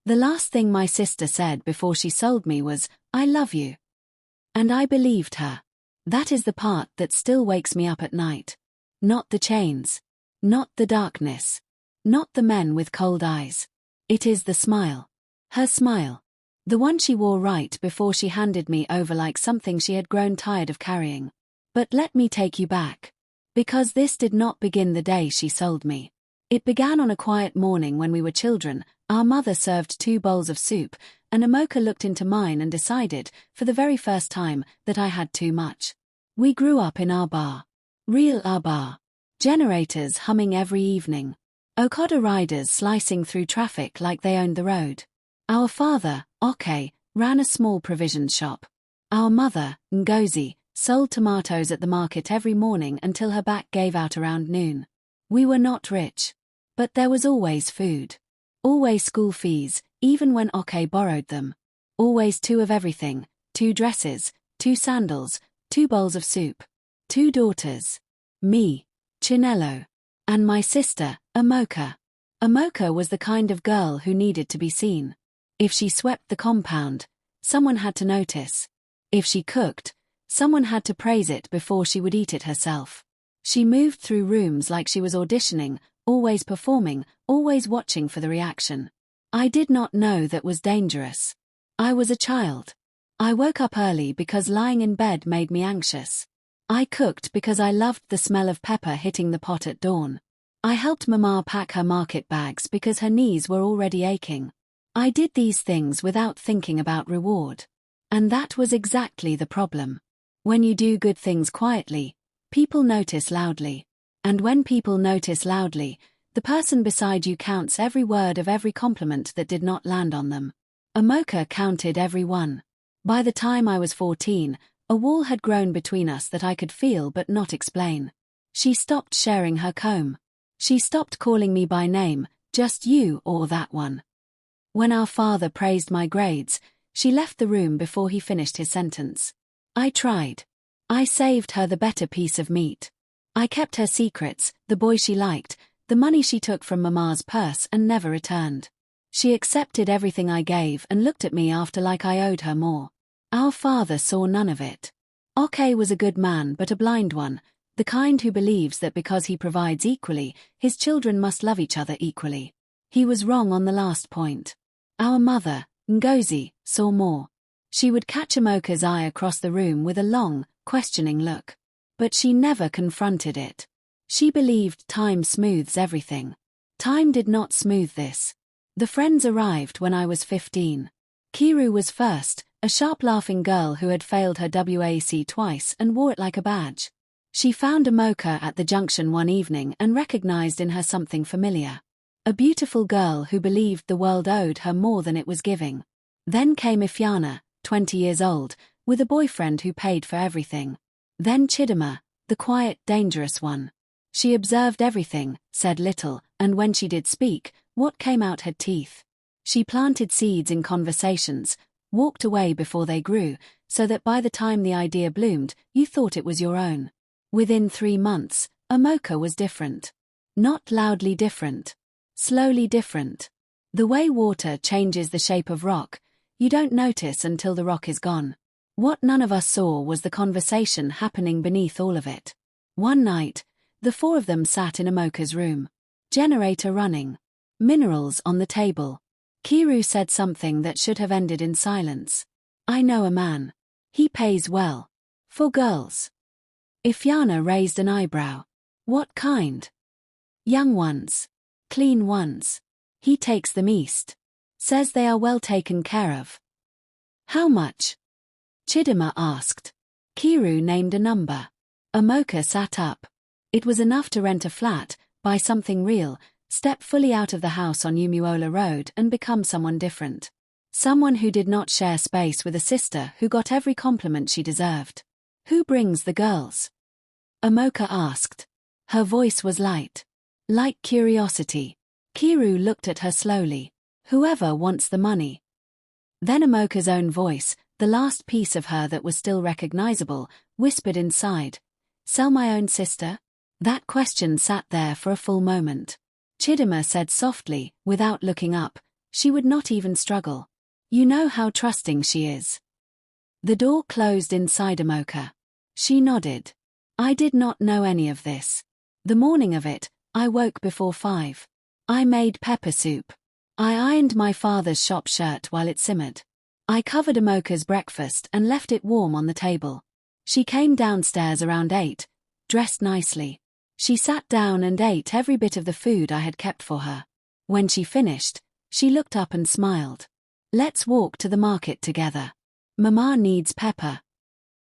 The last thing my sister said before she sold me was, "I love you." And I believed her. That is the part that still wakes me up at night. Not the chains. Not the darkness. Not the men with cold eyes. It is the smile. Her smile. The one she wore right before she handed me over like something she had grown tired of carrying. But let me take you back. Because this did not begin the day she sold me. It began on a quiet morning when we were children. Our mother served 2 bowls of soup, and Amoka looked into mine and decided, for the very first time, that I had too much. We grew up in our bar. Real our bar. Generators humming every evening. Okada riders slicing through traffic like they owned the road. Our father, Oke, ran a small provisions shop. Our mother, Ngozi, sold tomatoes at the market every morning until her back gave out around noon. We were not rich. But there was always food. Always school fees, even when Oke borrowed them. Always 2 of everything, 2 dresses, 2 sandals, 2 bowls of soup. 2 daughters. Me, Chinello, and my sister, Amoka. Amoka was the kind of girl who needed to be seen. If she swept the compound, someone had to notice. If she cooked, someone had to praise it before she would eat it herself. She moved through rooms like she was auditioning, always performing, always watching for the reaction. I did not know that was dangerous. I was a child. I woke up early because lying in bed made me anxious. I cooked because I loved the smell of pepper hitting the pot at dawn. I helped Mama pack her market bags because her knees were already aching. I did these things without thinking about reward. And that was exactly the problem. When you do good things quietly, people notice loudly. And when people notice loudly, the person beside you counts every word of every compliment that did not land on them. Amoka counted every one. By the time I was 14, a wall had grown between us that I could feel but not explain. She stopped sharing her comb. She stopped calling me by name, just you or that one. When our father praised my grades, she left the room before he finished his sentence. I tried. I saved her the better piece of meat. I kept her secrets, the boy she liked, the money she took from Mama's purse and never returned. She accepted everything I gave and looked at me after like I owed her more. Our father saw none of it. Oke was a good man but a blind one, the kind who believes that because he provides equally, his children must love each other equally. He was wrong on the last point. Our mother, Ngozi, saw more. She would catch Amoka's eye across the room with a long, questioning look. But she never confronted it. She believed time smooths everything. Time did not smooth this. The friends arrived when I was 15. Kiru was first, a sharp-laughing girl who had failed her WAC twice and wore it like a badge. She found Amoka at the junction one evening and recognized in her something familiar. A beautiful girl who believed the world owed her more than it was giving. Then came Ifeanyi, 20 years old, with a boyfriend who paid for everything. Then Chidima, the quiet, dangerous one. She observed everything, said little, and when she did speak, what came out had teeth. She planted seeds in conversations, walked away before they grew, so that by the time the idea bloomed, you thought it was your own. Within 3 months, Amoka was different. Not loudly different. Slowly different. The way water changes the shape of rock, you don't notice until the rock is gone. What none of us saw was the conversation happening beneath all of it. One night, the 4 of them sat in Amoka's room. Generator running. Minerals on the table. Kiru said something that should have ended in silence. I know a man. He pays well. For girls. Ifeanyi raised an eyebrow. What kind? Young ones. Clean ones. He takes them east. Says they are well taken care of. How much? Chidima asked. Kiru named a number. Amoka sat up. It was enough to rent a flat, buy something real, step fully out of the house on Umuola Road and become someone different. Someone who did not share space with a sister who got every compliment she deserved. Who brings the girls? Amoka asked. Her voice was light. Like curiosity. Kiru looked at her slowly. Whoever wants the money. Then Amoka's own voice, the last piece of her that was still recognizable, whispered inside. Sell my own sister? That question sat there for a full moment. Chidima said softly, without looking up, She would not even struggle. You know how trusting she is. The door closed inside Amoka. She nodded. I did not know any of this. The morning of it, I woke before 5. I made pepper soup. I ironed my father's shop shirt while it simmered. I covered Amoka's breakfast and left it warm on the table. She came downstairs around 8, dressed nicely. She sat down and ate every bit of the food I had kept for her. When she finished, she looked up and smiled. Let's walk to the market together. Mama needs pepper.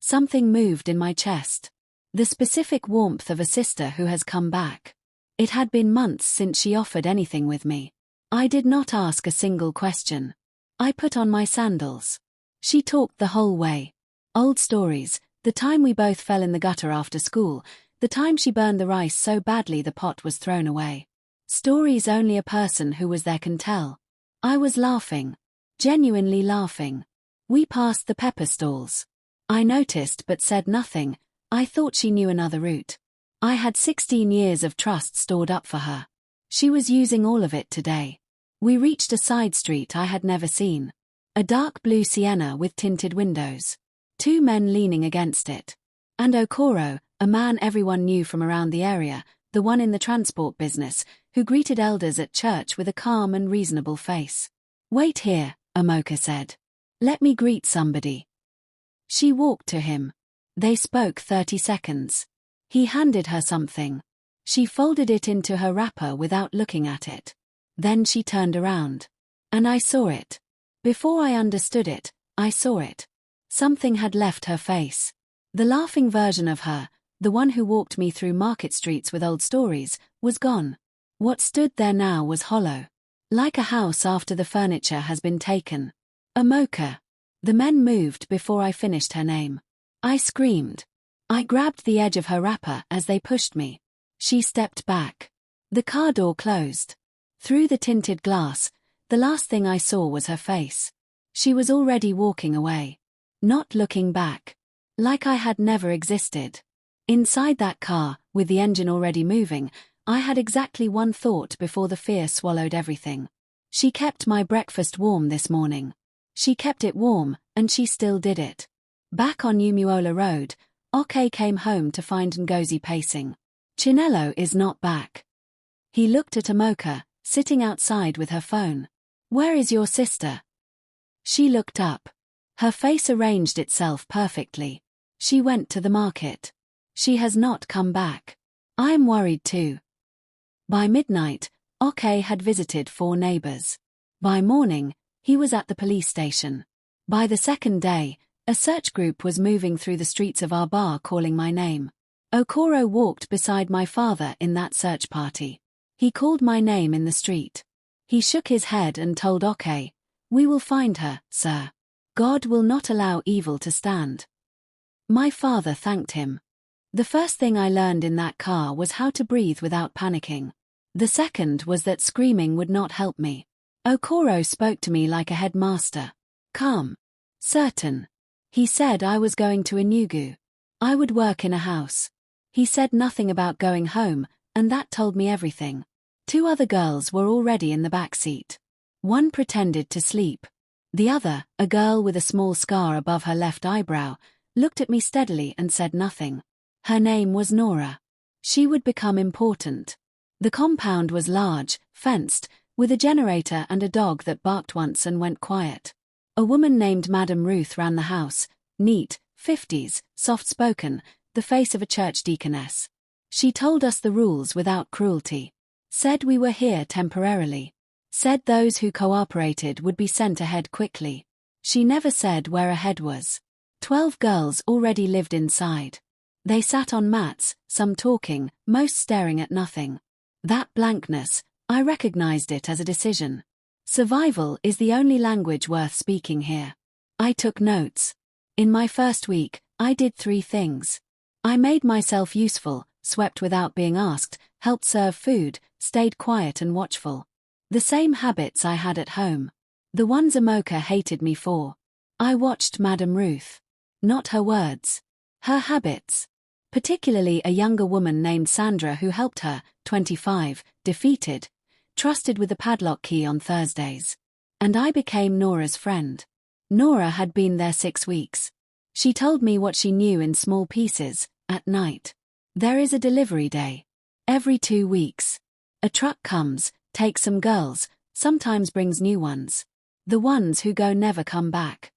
Something moved in my chest. The specific warmth of a sister who has come back. It had been months since she offered anything with me. I did not ask a single question. I put on my sandals. She talked the whole way. Old stories, the time we both fell in the gutter after school, the time she burned the rice so badly the pot was thrown away. Stories only a person who was there can tell. I was laughing. Genuinely laughing. We passed the pepper stalls. I noticed but said nothing. I thought she knew another route. I had 16 years of trust stored up for her. She was using all of it today. We reached a side street I had never seen. A dark blue sienna with tinted windows. 2 men leaning against it. And Okoro, a man everyone knew from around the area, the one in the transport business, who greeted elders at church with a calm and reasonable face. Wait here, Amoka said. Let me greet somebody. She walked to him. They spoke 30 seconds. He handed her something. She folded it into her wrapper without looking at it. Then she turned around. And I saw it. Before I understood it, I saw it. Something had left her face. The laughing version of her, the one who walked me through market streets with old stories, was gone. What stood there now was hollow. Like a house after the furniture has been taken. Amoka. The men moved before I finished her name. I screamed. I grabbed the edge of her wrapper as they pushed me. She stepped back. The car door closed. Through the tinted glass, the last thing I saw was her face. She was already walking away. Not looking back. Like I had never existed. Inside that car, with the engine already moving, I had exactly one thought before the fear swallowed everything. She kept my breakfast warm this morning. She kept it warm, and she still did it. Back on Umuola Road, Oke came home to find Ngozi pacing. Chinelo is not back. He looked at Amoka, sitting outside with her phone. Where is your sister? She looked up. Her face arranged itself perfectly. She went to the market. She has not come back. I am worried too. By midnight, Oke had visited 4 neighbors. By morning, he was at the police station. By the second day, a search group was moving through the streets of our bar calling my name. Okoro walked beside my father in that search party. He called my name in the street. He shook his head and told Oke, "We will find her, sir. God will not allow evil to stand." My father thanked him. The first thing I learned in that car was how to breathe without panicking. The second was that screaming would not help me. Okoro spoke to me like a headmaster. Calm. Certain. He said I was going to Enugu. I would work in a house. He said nothing about going home, and that told me everything. 2 other girls were already in the back seat. One pretended to sleep. The other, a girl with a small scar above her left eyebrow, looked at me steadily and said nothing. Her name was Nora. She would become important. The compound was large, fenced, with a generator and a dog that barked once and went quiet. A woman named Madam Ruth ran the house, neat, 50s, soft-spoken, the face of a church deaconess. She told us the rules without cruelty. Said we were here temporarily. Said those who cooperated would be sent ahead quickly. She never said where ahead was. 12 girls already lived inside. They sat on mats, some talking, most staring at nothing. That blankness, I recognized it as a decision. Survival is the only language worth speaking here. I took notes. In my first week, I did 3 things. I made myself useful, swept without being asked, helped serve food, stayed quiet and watchful. The same habits I had at home. The ones Amoka hated me for. I watched Madam Ruth. Not her words. Her habits. Particularly a younger woman named Sandra who helped her, 25, defeated, trusted with the padlock key on Thursdays. And I became Nora's friend. Nora had been there 6 weeks. She told me what she knew in small pieces, at night. There is a delivery day. Every 2 weeks. A truck comes, takes some girls, sometimes brings new ones. The ones who go never come back.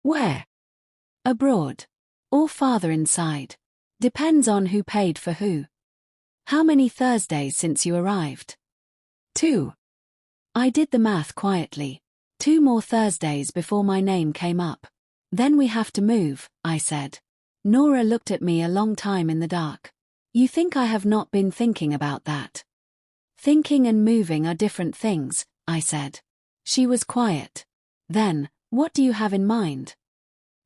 Where? Abroad. Or farther inside. Depends on who paid for who. How many Thursdays since you arrived? 2. I did the math quietly. 2 more Thursdays before my name came up. Then we have to move, I said. Nora looked at me a long time in the dark. You think I have not been thinking about that? Thinking and moving are different things, I said. She was quiet. Then, what do you have in mind?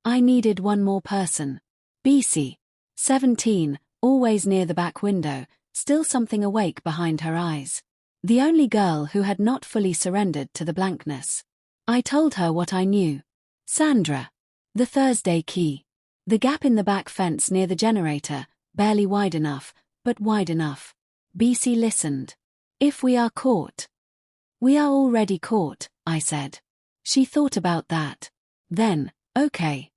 I needed one more person. BC. 17, always near the back window, still something awake behind her eyes. The only girl who had not fully surrendered to the blankness. I told her what I knew. Sandra. The Thursday key. The gap in the back fence near the generator, barely wide enough, but wide enough. BC listened. If we are caught. We are already caught, I said. She thought about that. Then, okay.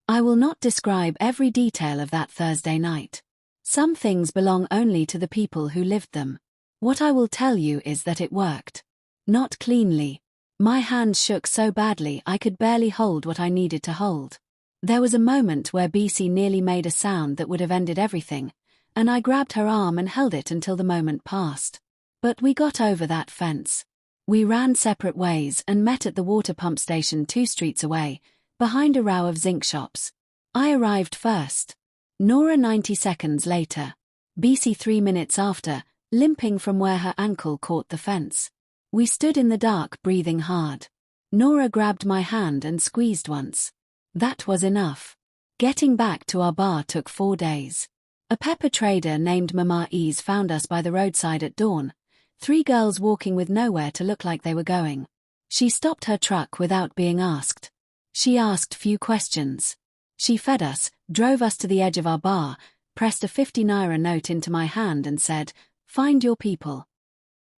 I will not describe every detail of that Thursday night. Some things belong only to the people who lived them. What I will tell you is that it worked. Not cleanly. My hands shook so badly I could barely hold what I needed to hold. There was a moment where BC nearly made a sound that would have ended everything, and I grabbed her arm and held it until the moment passed. But we got over that fence. We ran separate ways and met at the water pump station 2 streets away, behind a row of zinc shops. I arrived first. Nora 90 seconds later. BC 3 minutes after, limping from where her ankle caught the fence. We stood in the dark breathing hard. Nora grabbed my hand and squeezed once. That was enough. Getting back to our bar took 4 days. A pepper trader named Mama Ease found us by the roadside at dawn. 3 girls walking with nowhere to look like they were going. She stopped her truck without being asked. She asked few questions. She fed us, drove us to the edge of our bar, pressed a 50 naira note into my hand and said, "Find your people."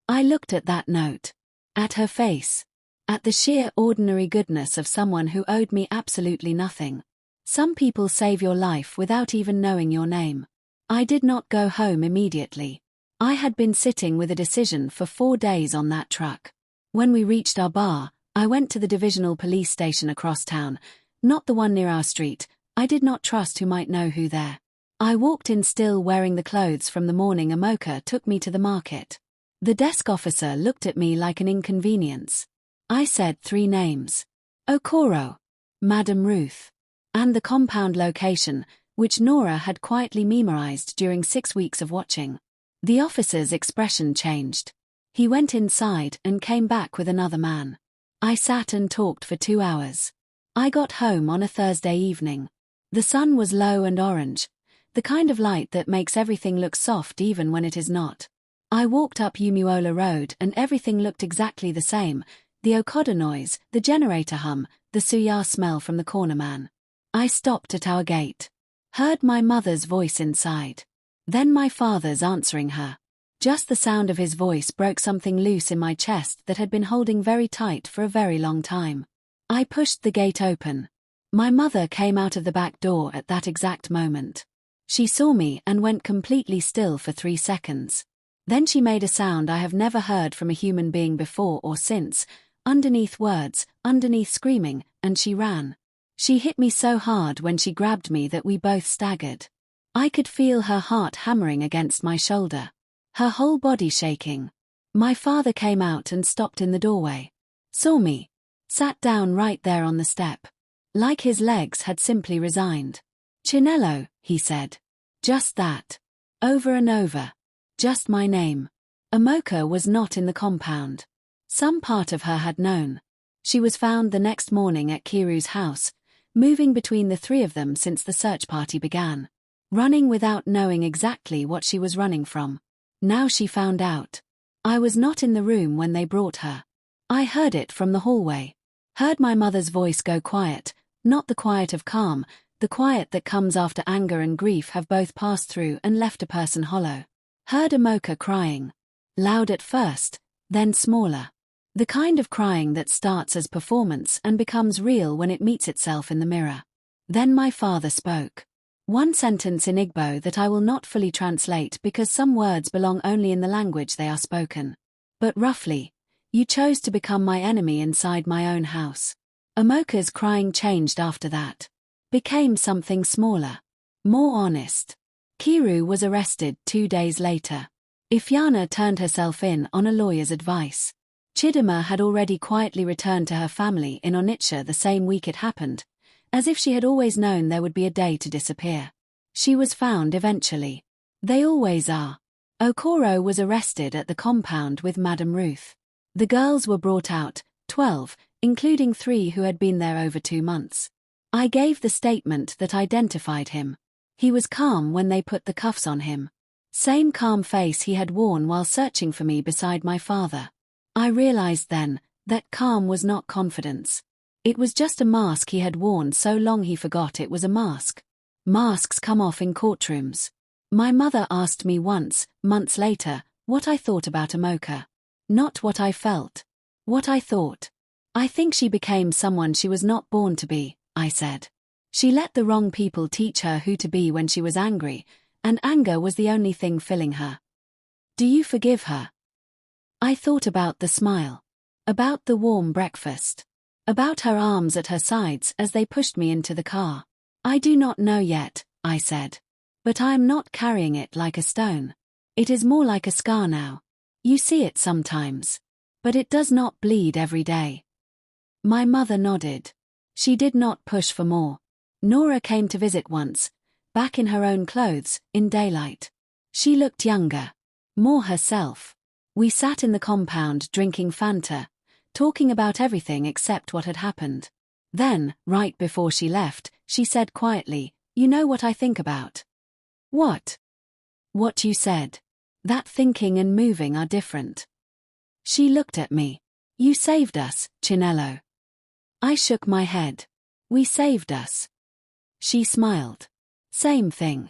I looked at that note. At her face. At the sheer ordinary goodness of someone who owed me absolutely nothing. Some people save your life without even knowing your name. I did not go home immediately. I had been sitting with a decision for 4 days on that truck. When we reached our bar, I went to the divisional police station across town, not the one near our street. I did not trust who might know who there. I walked in still wearing the clothes from the morning Amoka took me to the market. The desk officer looked at me like an inconvenience. I said 3 names. Okoro, Madam Ruth, and the compound location, which Nora had quietly memorized during 6 weeks of watching. The officer's expression changed. He went inside and came back with another man. I sat and talked for 2 hours. I got home on a Thursday evening. The sun was low and orange, the kind of light that makes everything look soft even when it is not. I walked up Umuola Road and everything looked exactly the same, the Okada noise, the generator hum, the suya smell from the corner man. I stopped at our gate. Heard my mother's voice inside. Then my father's answering her. Just the sound of his voice broke something loose in my chest that had been holding very tight for a very long time. I pushed the gate open. My mother came out of the back door at that exact moment. She saw me and went completely still for 3 seconds. Then she made a sound I have never heard from a human being before or since, underneath words, underneath screaming, and she ran. She hit me so hard when she grabbed me that we both staggered. I could feel her heart hammering against my shoulder. Her whole body shaking. My father came out and stopped in the doorway. Saw me. Sat down right there on the step. Like his legs had simply resigned. "Chinello," he said. Just that. Over and over. Just my name. Amoka was not in the compound. Some part of her had known. She was found the next morning at Kiru's house, moving between the 3 of them since the search party began. Running without knowing exactly what she was running from. Now she found out. I was not in the room when they brought her. I heard it from the hallway. Heard my mother's voice go quiet, not the quiet of calm, the quiet that comes after anger and grief have both passed through and left a person hollow. Heard Amoka crying. Loud at first, then smaller. The kind of crying that starts as performance and becomes real when it meets itself in the mirror. Then my father spoke. One sentence in Igbo that I will not fully translate because some words belong only in the language they are spoken. But roughly, you chose to become my enemy inside my own house. Amoka's crying changed after that. Became something smaller. More honest. Kiru was arrested 2 days later. Ifeanyi turned herself in on a lawyer's advice. Chidima had already quietly returned to her family in Onitsha the same week it happened, as if she had always known there would be a day to disappear. She was found eventually. They always are. Okoro was arrested at the compound with Madam Ruth. The girls were brought out, 12, including 3 who had been there over 2 months. I gave the statement that identified him. He was calm when they put the cuffs on him. Same calm face he had worn while searching for me beside my father. I realized then that calm was not confidence. It was just a mask he had worn so long he forgot it was a mask. Masks come off in courtrooms. My mother asked me once, months later, what I thought about Amoka. Not what I felt. What I thought. I think she became someone she was not born to be, I said. She let the wrong people teach her who to be when she was angry, and anger was the only thing filling her. Do you forgive her? I thought about the smile. About the warm breakfast. About her arms at her sides as they pushed me into the car. I do not know yet, I said. But I am not carrying it like a stone. It is more like a scar now. You see it sometimes. But it does not bleed every day. My mother nodded. She did not push for more. Nora came to visit once, back in her own clothes, in daylight. She looked younger. More herself. We sat in the compound drinking Fanta, talking about everything except what had happened. Then, right before she left, she said quietly, "You know what I think about?" "What?" "What you said. That thinking and moving are different." She looked at me. "You saved us, Chinelo." I shook my head. "We saved us." She smiled. "Same thing."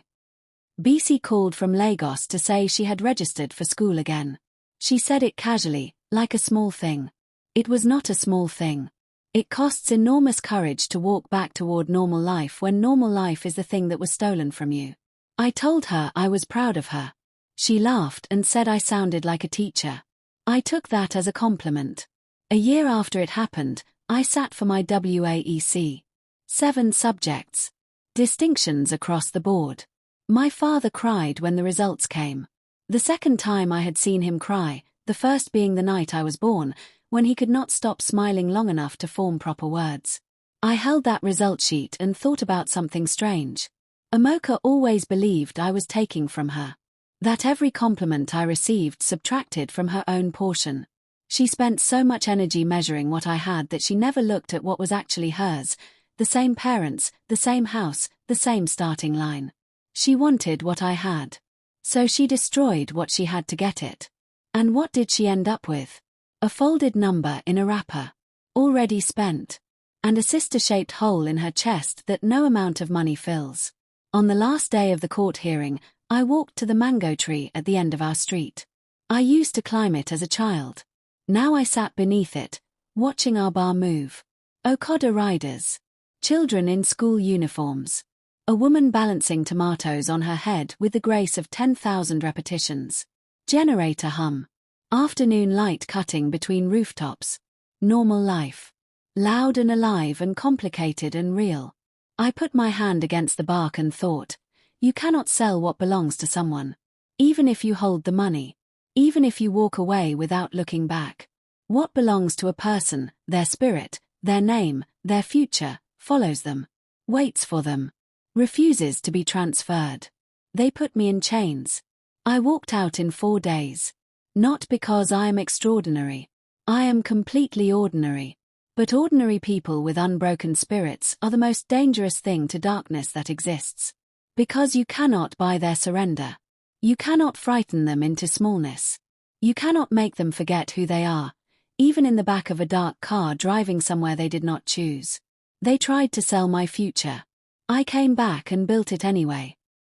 BC called from Lagos to say she had registered for school again. She said it casually, like a small thing. It was not a small thing. It costs enormous courage to walk back toward normal life when normal life is the thing that was stolen from you. I told her I was proud of her. She laughed and said I sounded like a teacher. I took that as a compliment. A year after it happened, I sat for my WAEC. 7 subjects. Distinctions across the board. My father cried when the results came. The second time I had seen him cry, the first being the night I was born, when he could not stop smiling long enough to form proper words. I held that result sheet and thought about something strange. Amoka always believed I was taking from her. That every compliment I received subtracted from her own portion. She spent so much energy measuring what I had that she never looked at what was actually hers. The same parents, the same house, the same starting line. She wanted what I had. So she destroyed what she had to get it. And what did she end up with? A folded number in a wrapper. Already spent. And a sister-shaped hole in her chest that no amount of money fills. On the last day of the court hearing, I walked to the mango tree at the end of our street. I used to climb it as a child. Now I sat beneath it, watching our bar move. Okada riders. Children in school uniforms. A woman balancing tomatoes on her head with the grace of 10,000 repetitions. Generator hum. Afternoon light cutting between rooftops. Normal life. Loud and alive and complicated and real. I put my hand against the bark and thought, you cannot sell what belongs to someone. Even if you hold the money. Even if you walk away without looking back. What belongs to a person, their spirit, their name, their future, follows them. Waits for them. Refuses to be transferred. They put me in chains. I walked out in 4 days. Not because I am extraordinary. I am completely ordinary. But ordinary people with unbroken spirits are the most dangerous thing to darkness that exists. Because you cannot buy their surrender. You cannot frighten them into smallness. You cannot make them forget who they are, even in the back of a dark car driving somewhere they did not choose. They tried to sell my future. I came back and built it anyway.